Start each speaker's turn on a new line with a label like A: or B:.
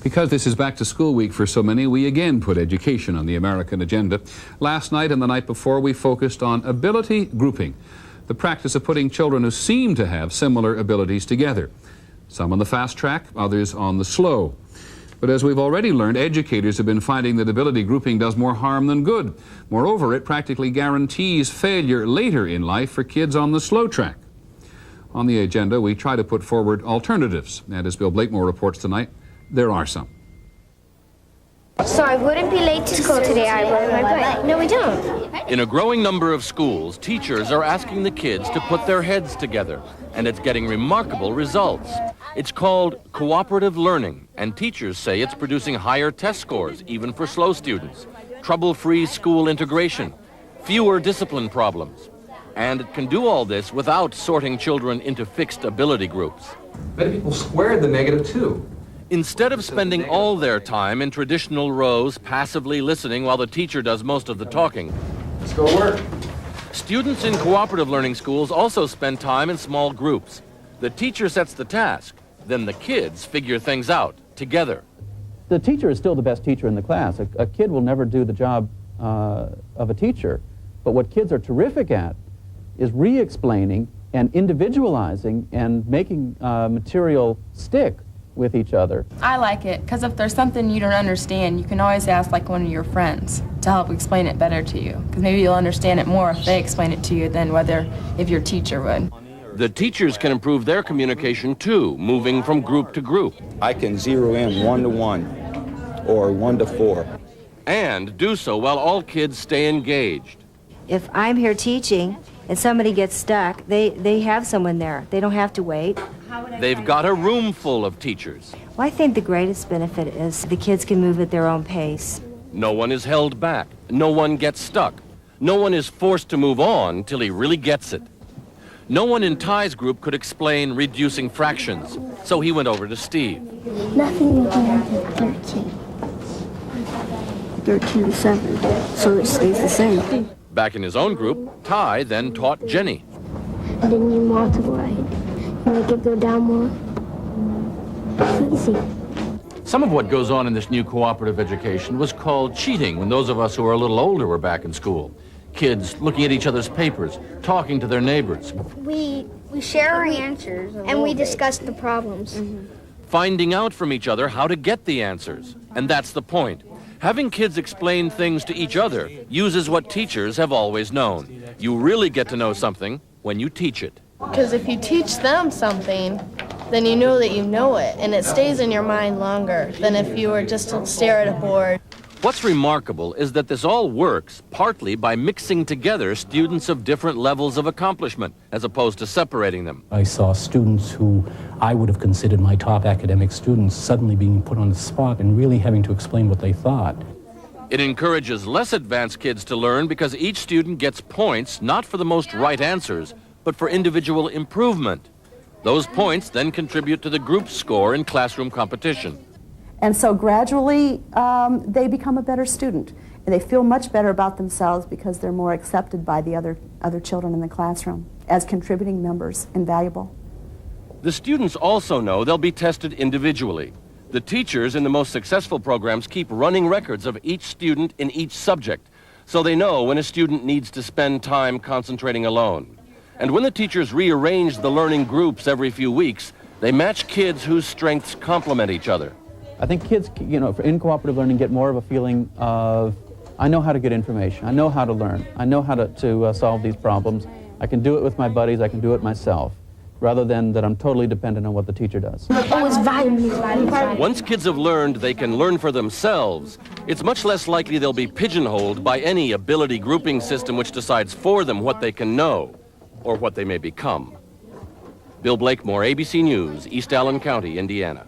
A: Because this is back to school week for so many, we again put education on the American agenda. Last night and the night before, we focused on ability grouping, the practice of putting children who seem to have similar abilities together. Some on the fast track, others on the slow. But as we've already learned, educators have been finding that ability grouping does more harm than good. Moreover, it practically guarantees failure later in life for kids on the slow track. On the agenda, we try to put forward alternatives, and as Bill Blakemore reports tonight, there are some.
B: So I wouldn't be late to school today. I rode my bike. No, we don't.
C: In a growing number of schools, teachers are asking the kids to put their heads together, and it's getting remarkable results. It's called Cooperative Learning, and teachers say it's producing higher test scores, even for slow students, trouble-free school integration, fewer discipline problems. And it can do all this without sorting children into fixed ability groups.
D: Many people squared the -2.
C: Instead of spending all their time in traditional rows, passively listening while the teacher does most of the talking,
D: Let's go work.
C: students in cooperative learning schools also spend time in small groups. The teacher sets the task, then the kids figure things out together.
E: The teacher is still the best teacher in the class. A kid will never do the job of a teacher, but what kids are terrific at is re-explaining and individualizing and making material stick with each other.
F: I like it because if there's something you don't understand, you can always ask like one of your friends to help explain it better to you, because maybe you'll understand it more if they explain it to you than if your teacher would.
C: The teachers can improve their communication too, moving from group to group.
G: I can zero in 1 to 1 or 1 to 4.
C: And do so while all kids stay engaged.
H: If I'm here teaching and somebody gets stuck, they have someone there. They don't have to wait.
C: They've got a room full of teachers.
H: Well, I think the greatest benefit is the kids can move at their own pace.
C: No one is held back. No one gets stuck. No one is forced to move on till he really gets it. No one in Ty's group could explain reducing fractions, so he went over to Steve.
B: Nothing will be more than 13. 13 to 7, so it stays the same.
C: Back in his own group, Ty then taught Jenny.
B: And then you multiply it. You make it go down more. Easy.
C: Some of what goes on in this new cooperative education was called cheating when those of us who are a little older were back in school. Kids looking at each other's papers, talking to their neighbors.
B: We share our answers and we discuss the problems.
C: Finding out from each other how to get the answers. And that's the point. Having kids explain things to each other uses what teachers have always known. You really get to know something when you teach it.
F: Because if you teach them something, then you know that you know it, and it stays in your mind longer than if you were just to stare at a board.
C: What's remarkable is that this all works partly by mixing together students of different levels of accomplishment, as opposed to separating them.
I: I saw students who I would have considered my top academic students suddenly being put on the spot and really having to explain what they thought.
C: It encourages less advanced kids to learn because each student gets points not for the most right answers, but for individual improvement. Those points then contribute to the group score in classroom competition.
J: And so gradually, they become a better student. And they feel much better about themselves because they're more accepted by the other children in the classroom as contributing members and valuable.
C: The students also know they'll be tested individually. The teachers in the most successful programs keep running records of each student in each subject, so they know when a student needs to spend time concentrating alone. And when the teachers rearrange the learning groups every few weeks, they match kids whose strengths complement each other.
E: I think kids, in cooperative learning get more of a feeling of, I know how to get information, I know how to learn, I know how to solve these problems, I can do it with my buddies, I can do it myself, rather than that I'm totally dependent on what the teacher does.
C: Once kids have learned they can learn for themselves, it's much less likely they'll be pigeonholed by any ability grouping system which decides for them what they can know or what they may become. Bill Blakemore, ABC News, East Allen County, Indiana.